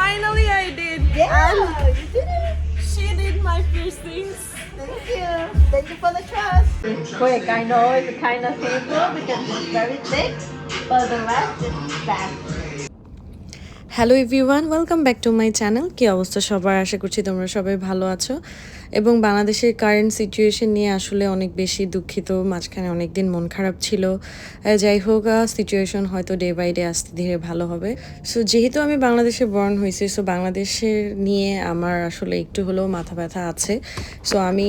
finally I did. Yeah, And you did it. she did my piercings. Thank you. Thank you for the trust. It's quick. I know it's kind of painful because it's very thick, but the rest is fast. Hello everyone, welcome back to my channel. কী অবস্থা সবার? আশা করছি তোমরা সবাই ভালো আছো এবং বাংলাদেশের কারেন্ট সিচুয়েশন নিয়ে আসলে অনেক বেশি দুঃখিত। মাঝখানে অনেক দিন মন খারাপ ছিল। যাই হোক, সিচুয়েশন হয়তো ডে বাই ডে আস্তে ধীরে ভালো হবে। সো যেহেতু আমি বাংলাদেশে বর্ন হয়েছি, সো বাংলাদেশের নিয়ে আমার আসলে একটু হলেও মাথা ব্যথা আছে। সো আমি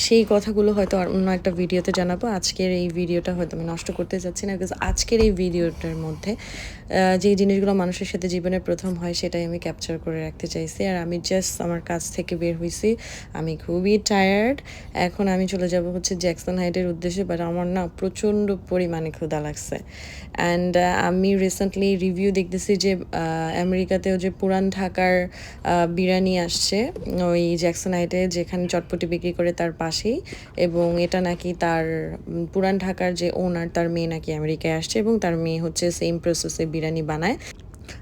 সেই কথাগুলো হয়তো আর অন্য একটা ভিডিওতে জানাবো। আজকের এই ভিডিওটা হয়তো আমি নষ্ট করতে চাচ্ছি না, বিকজ আজকের এই ভিডিওটার মধ্যে যে জিনিসগুলো মানুষের সাথে জীবনে প্রথম হয় সেটাই আমি ক্যাপচার করে রাখতে চাইছি। আর আমি জাস্ট আমার কাজ থেকে বের হয়েছি, আমি খুবই টায়ার্ড। এখন আমি চলে যাব হচ্ছে জ্যাকসন হাইটের উদ্দেশ্যে, বাট আমার না প্রচণ্ড পরিমাণে ক্ষুধা লাগছে। অ্যান্ড আমি রিসেন্টলি রিভিউ দেখতেছি যে আমেরিকাতেও যে পুরান ঢাকার বিরিয়ানি আসছে ওই জ্যাকসন হাইটে, যেখানে চটপটি বিক্রি করে তার পাশেই, এবং এটা নাকি তার পুরান ঢাকার যে ওনার, তার মেয়ে নাকি আমেরিকায় আসছে এবং তার মেয়ে হচ্ছে সেম প্রসেসে বিরিয়ানি বানায়।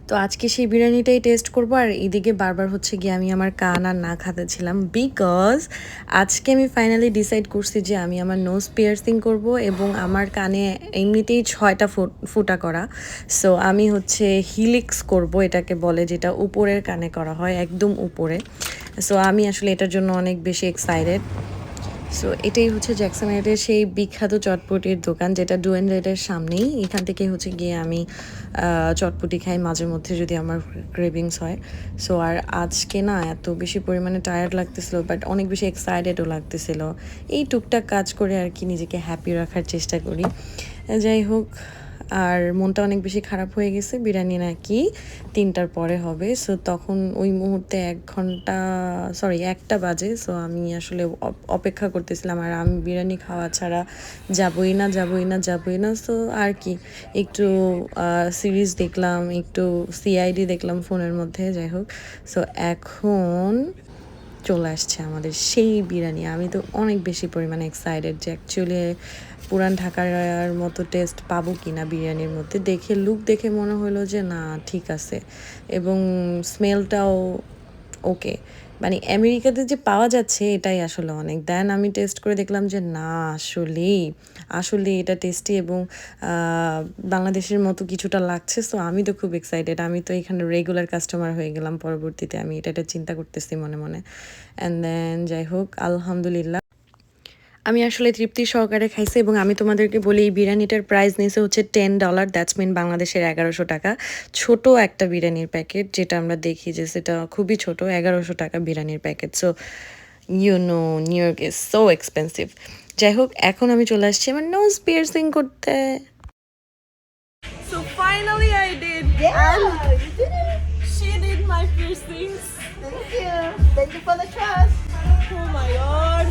তো আজকে সেই বিরিয়ানিটাই টেস্ট করবো। আর এদিকে বারবার হচ্ছে গিয়ে আমি আমার কান আর না খাতেছিলাম, বিকজ আজকে আমি ফাইনালি ডিসাইড করছি যে আমি আমার নোজ পিয়ার্সিং করব এবং আমার কানে এমনিতেই 6টা ফুটা করা। সো আমি হচ্ছে হিলিক্স করব, এটাকে বলে, যেটা উপরের কানে করা হয়, একদম উপরে। সো আমি আসলে এটার জন্য অনেক বেশি এক্সাইটেড। সো এটাই হচ্ছে জ্যাকসন হাইটের সেই বিখ্যাত চটপটির দোকান, যেটা ডুয়েন রেডের সামনেই। এখান থেকে হচ্ছে গিয়ে আমি চটপটি খাই মাঝে মধ্যে যদি আমার ক্রেভিংস হয়। সো আর আজকে না এত বেশি পরিমাণে টায়ার্ড লাগতেছিল, বাট অনেক বেশি এক্সাইটেডও লাগতেছিল। এই টুকটাক কাজ করে আর কি নিজেকে হ্যাপি রাখার চেষ্টা করি। যাই হোক, আর মনটা অনেক বেশি খারাপ হয়ে গেছে। বিরিয়ানি নাকি 3টার পরে হবে। সো তখন ওই মুহূর্তে 1টা বাজে। সো আমি আসলে অপেক্ষা করতেছিলাম, আর আমি বিরিয়ানি খাওয়া ছাড়া যাবই না। সো আর কি, একটু সিরিজ দেখলাম, একটু সিআইডি দেখলাম ফোনের মধ্যে। যাই হোক, সো এখন চলে আসছে আমাদের সেই বিরিয়ানি। আমি তো অনেক বেশি পরিমাণে এক্সাইটেড যে অ্যাকচুয়ালি পুরান ঢাকার মতো টেস্ট পাবো কি না বিরিয়ানির মধ্যে। লুক দেখে মনে হলো যে না, ঠিক আছে, এবং স্মেলটাও ওকে। মানে আমেরিকাতে যে পাওয়া যাচ্ছে এটাই আসলে অনেক। দেন আমি টেস্ট করে দেখলাম যে না, আসলে এটা টেস্টি এবং বাংলাদেশের মতো কিছুটা লাগছে। সো আমি তো খুব এক্সাইটেড। আমি তো এখানে রেগুলার কাস্টমার হয়ে গেলাম পরবর্তীতে। আমি এটা চিন্তা করতেছি মনে মনে। অ্যান্ড দেন যাই হোক, আলহামদুলিল্লাহ আমি আসলে তৃপ্তি সহকারে খাইছি। এবং আমি তোমাদেরকে বলি, এই বিরিয়ানিটার প্রাইস নিয়েছে হচ্ছে $10, দ্যাটস মিন বাংলাদেশের 1100 টাকা। ছোট একটা বিরিয়ানির প্যাকেট, যেটা আমরা দেখি যে সেটা খুবই ছোট, 1100 টাকা বিরিয়ানির packet. So new York is so expensive. যাই হোক, এখন আমি চলে আসছি আমার নোজ পিয়ার্সিং করতে। So finally I did. Yeah, And you did it. she did my piercings. Thank you. Thank you for the trust. Oh my god.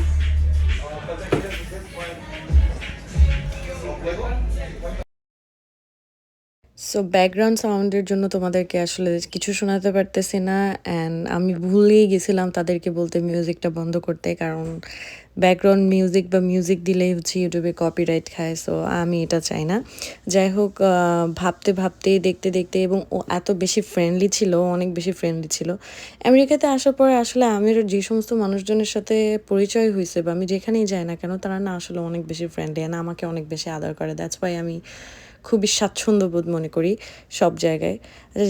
So background সাউন্ডের জন্য তোমাদেরকে আসলে কিছু শোনাতে পারতেছি না। অ্যান্ড আমি ভুলেই গেছিলাম তাদেরকে বলতে মিউজিকটা বন্ধ করতে, কারণ ব্যাকগ্রাউন্ড মিউজিক বা মিউজিক দিলেই হচ্ছে ইউটিউবে কপিরাইট খায়। সো আমি এটা চাই না। যাই হোক, দেখতে এবং ও এত বেশি ফ্রেন্ডলি ছিল, অনেক বেশি ফ্রেন্ডলি ছিল। আমেরিকাতে আসার পরে আসলে আমি যে সমস্ত মানুষজনের সাথে পরিচয় হয়েছে বা আমি যেখানেই যাই না কেন, তারা না আসলে অনেক বেশি ফ্রেন্ডলি, না আমাকে অনেক বেশি আদর করে। দ্যাটস ওয়াই আমি খুবই স্বাচ্ছন্দ্য বোধ মনে করি সব জায়গায়। আচ্ছা,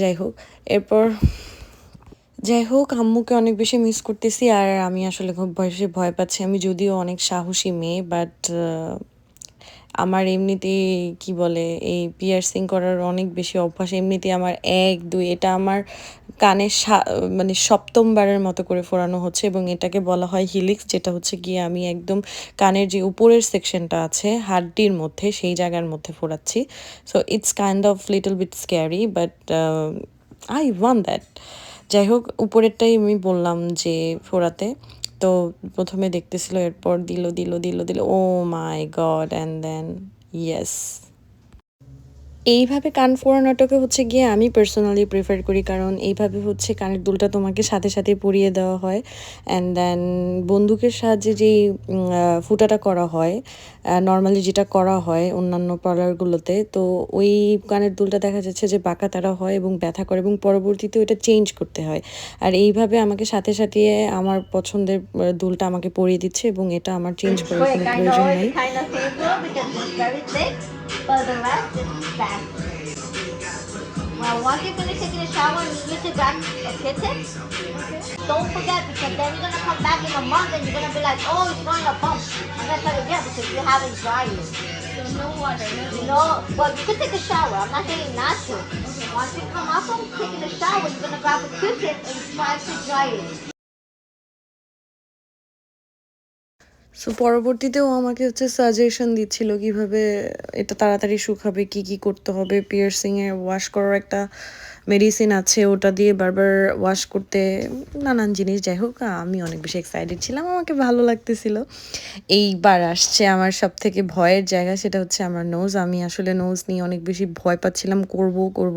যাই হোক, আম্মুকে অনেক বেশি মিস করতেছি। আর আমি আসলে খুব বেশি ভয় পাচ্ছি। আমি যদিও অনেক সাহসী মেয়ে, বাট আমার এমনিতেই কি বলে, এই পিয়ার্সিং করার অনেক বেশি অভ্যাস। এমনিতেই আমার 1 2 এটা আমার কানে মানে 7মবারের মতো করে ফোরানো হচ্ছে, এবং এটাকে বলা হয় হিলিক্স, যেটা হচ্ছে গিয়ে আমি একদম কানের যে উপরের সেকশনটা আছে হাড্ডির মধ্যে, সেই জায়গার মধ্যে ফোরাচ্ছি। So it's kind of little bit scary, but I want that. যাই হোক, উপরেরটাই আমি বললাম যে ফোরাতে। তো প্রথমে দেখতেছিল, এরপর দিল, ও my god, and then yes. এইভাবে কান ফোড়ানোটাকে হচ্ছে গিয়ে আমি পার্সোনালি প্রেফার করি, কারণ এইভাবে হচ্ছে কানের দুলটা তোমাকে সাথে সাথে পরিয়ে দেওয়া হয়। অ্যান্ড দেন বন্দুকের সাহায্যে যেই ফুটাটা করা হয়, নর্মালি যেটা করা হয় অন্যান্য পার্লারগুলোতে, তো ওই কানের দুলটা দেখা যাচ্ছে যে বাঁকা তারা হয় এবং ব্যথা করে এবং পরবর্তীতে ওইটা চেঞ্জ করতে হয়। আর এইভাবে আমাকে সাথে সাথে আমার পছন্দের দুলটা আমাকে পরিয়ে দিচ্ছে এবং এটা আমার চেঞ্জ করার Quick, কোনো I know প্রয়োজন নেই। it's kind of simple because it's very thick, but the rest is fast. Well, once you finish taking a shower and you use your back kitchen, don't forget because then you're gonna come back in a month and you're gonna be like, oh, it's throwing a bump. I'm gonna tell you, yeah, because you haven't dried it. So no water, no No, but you could take a shower. I'm not saying not to. Once you come out from taking a shower, you're gonna grab a Q-tip and try to dry it. So পরবর্তীতেও আমাকে হচ্ছে suggestion দিচ্ছিল কিভাবে এটা তাড়াতাড়ি শুকাবে, কি কি করতে হবে। পিয়ার্সিংয়ে ওয়াশ করার একটা মেডিসিন আছে, ওটা দিয়ে বারবার ওয়াশ করতে, নানান জিনিস। যাই হোক, আমি অনেক বেশি এক্সাইটেড ছিলাম, আমাকে ভালো লাগতেছিল। এইবার আসছে আমার সব থেকে ভয়ের জায়গা, সেটা হচ্ছে আমার নোজ। আমি আসলে নোজ নিয়ে অনেক বেশি ভয় পাচ্ছিলাম, করব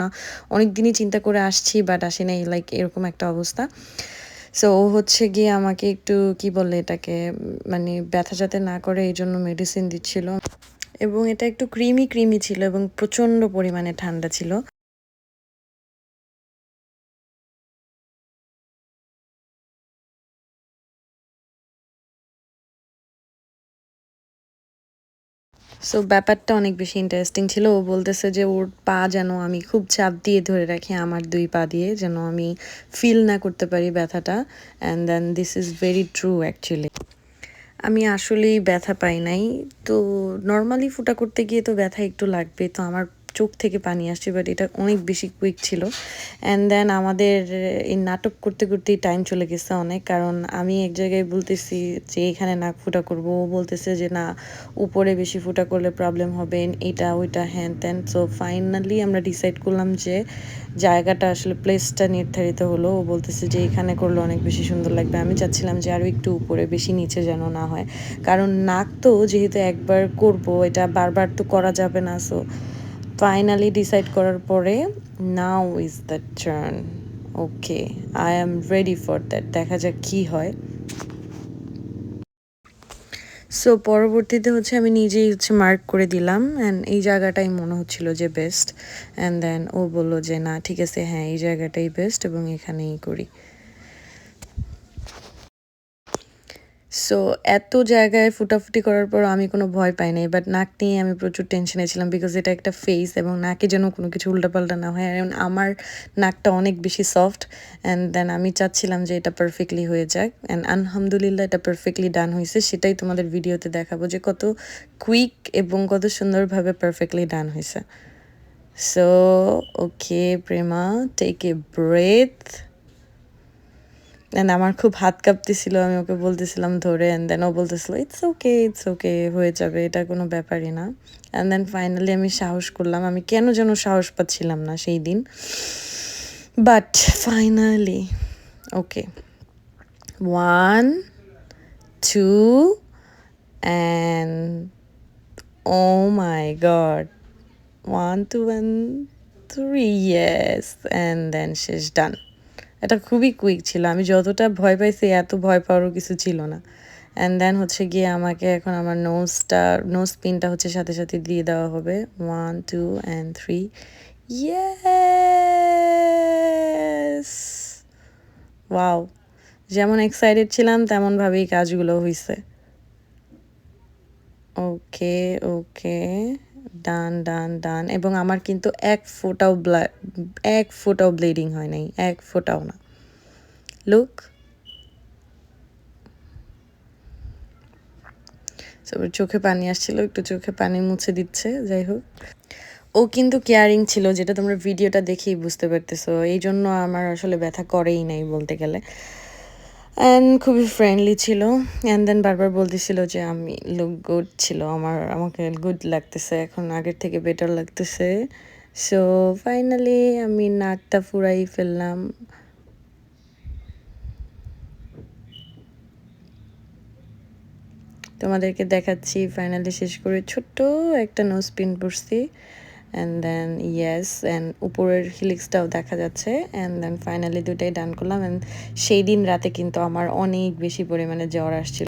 না অনেক দিনই চিন্তা করে আসছি, বাট আসি নাই, লাইক এরকম একটা অবস্থা। সো ও হচ্ছে গিয়ে আমাকে একটু কি বলে এটাকে, মানে ব্যথা যাতে না করে এই জন্য মেডিসিন দিচ্ছিল, এবং এটা একটু ক্রিমি ক্রিমি ছিল এবং প্রচণ্ড পরিমাণে ঠান্ডা ছিল। সো ব্যাপারটা অনেক বেশি ইন্টারেস্টিং ছিল। ও বলতেছে যে ওর পা যেন আমি খুব চাপ দিয়ে ধরে রাখি, আমার দুই পা দিয়ে, যেন আমি ফিল না করতে পারি ব্যথাটা। And then this is very true actually. আমি আসলেই ব্যথা পাই নাই। তো নর্মালি ফুটা করতে গিয়ে তো ব্যথা একটু লাগবে, তো আমার চোখ থেকে পানি আসছে, বাট এটা অনেক বেশি কুইক ছিল। অ্যান্ড দেন আমাদের এই নাটক করতে করতেই টাইম চলে গেছে অনেক, কারণ আমি এক জায়গায় বলতেছি যে এখানে নাক ফুটা করবো, ও বলতেছে যে না, উপরে বেশি ফুটা করলে প্রবলেম হবে, এটা ওইটা হ্যান ত্যান। সো ফাইনালি আমরা ডিসাইড করলাম যে জায়গাটা আসলে প্লেসটা নির্ধারিত হলো। ও বলতেছে যে এখানে করলে অনেক বেশি সুন্দর লাগবে। আমি চাচ্ছিলাম যে আরও একটু উপরে, বেশি নিচে যেন না হয়, কারণ নাক তো যেহেতু একবার করব, এটা বারবার তো করা যাবে না। সো ফাইনালি ডিসাইড করার পরে now is the turn. Okay, I am ready for that, দেখা যাক কী হয়। সো পরবর্তীতে হচ্ছে আমি নিজেই হচ্ছে মার্ক করে দিলাম, অ্যান্ড এই জায়গাটাই মনে হচ্ছিল যে বেস্ট। অ্যান্ড দেন ও বললো যে না ঠিক আছে, হ্যাঁ এই জায়গাটাই বেস্ট এবং এখানেই করি। সো এত জায়গায় ফুটাফুটি করার পর আমি কোনো ভয় পাই নাই, বাট নাক নিয়ে আমি প্রচুর টেনশনে ছিলাম, বিকজ এটা একটা ফেস এবং নাকে যেন কোনো কিছু উল্টাপাল্টা না হয়। আর আমার নাকটা অনেক বেশি সফট, অ্যান্ড দেন আমি চাচ্ছিলাম যে এটা পারফেক্টলি হয়ে যাক, অ্যান্ড আলহামদুলিল্লাহ এটা পারফেক্টলি ডান হয়েছে। সেটাই তোমাদের ভিডিওতে দেখাবো যে কত কুইক এবং কত সুন্দরভাবে পারফেক্টলি ডান হয়েছে। So okay Prema, take a breath. And আমার খুব হাত কাঁপতেছিল, আমি ওকে বলতেছিলাম ধরে, অ্যান্ড দেন ও বলতেছিল ইটস ওকে হয়ে যাবে, এটা কোনো ব্যাপারই না। অ্যান্ড দেন ফাইনালি আমি সাহস করলাম, আমি কেন যেন সাহস পাচ্ছিলাম না সেই দিন, but finally okay, 1 2 and oh my god, 1 2 and 3, yes, and then শেষ, ডান। এটা খুবই কুইক ছিল, আমি যতটা ভয় পাইছি এত ভয় পাওয়ারও কিছু ছিল না। অ্যান্ড দেন হচ্ছে গিয়ে আমাকে এখন আমার নোজ পিনটা হচ্ছে সাথে সাথে দিয়ে দেওয়া হবে, 1 2 and 3, ইয়েস। ওয়াও, যেমন এক্সাইটেড ছিলাম তেমনভাবেই কাজগুলো হয়েছে। ওকে ওকে, ডান ডান ডান। এবং আমার কিন্তু এক ফোঁটাও ব্লিডিং হয় নাই, এক ফোঁটাও না। লুক, তারপর চোখে পানি আসছিল, একটু চোখে পানি মুছে দিচ্ছে। যাই হোক, ও কিন্তু কেয়ারিং ছিল, যেটা তোমরা ভিডিওটা দেখেই বুঝতে পারতেছো, এই জন্য আমার আসলে ব্যথা করেই নাই বলতে গেলে। অ্যান্ড খুবই ফ্রেন্ডলি ছিল, অ্যান্ড দেন বারবার বলতেছিল যে আমি লুক গুড ছিল, আমাকে গুড লাগতেছে, এখন আগের থেকে বেটার লাগতেছে। সো ফাইনালি আমি নাকটা ফুরাই ফেললাম। তোমাদেরকে দেখাচ্ছি ফাইনালি শেষ করে ছোট্ট একটা নোজ পিন পরছি, অ্যান্ড দেন ইয়েস অ্যান্ড উপরের হিলিক্সটাও দেখা যাচ্ছে অ্যান্ড দেন ফাইনালি দুটাই ডান করলাম। অ্যান্ড সেই দিন রাতে কিন্তু আমার অনেক বেশি পরিমাণে জ্বর আসছিল।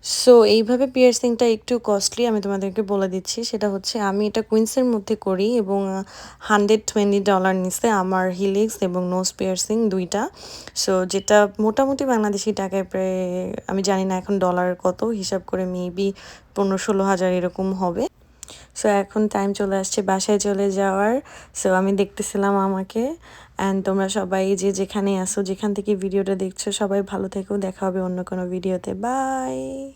সো এইভাবে পিয়ার্সিংটা একটু কস্টলি, আমি তোমাদেরকে বলে দিচ্ছি। সেটা হচ্ছে আমি এটা কুইন্সের মধ্যে করি এবং $120 নিচ্ছে আমার হিলিক্স এবং নোজ পিয়ার্সিং দুইটা। সো যেটা মোটামুটি বাংলাদেশি টাকায় প্রায়, আমি জানি না এখন ডলার কত, হিসাব করে মেবি 15-16 হাজার এরকম হবে। সো এখন টাইম চলে আসছে বাসায় চলে যাওয়ার। সো আমি দেখতেছিলাম আমাকে। অ্যান্ড তোমরা সবাই যে যেখানে আসো, যেখান থেকে ভিডিওটা দেখছো, সবাই ভালো থেকো। দেখা হবে অন্য কোনো ভিডিওতে। বাই।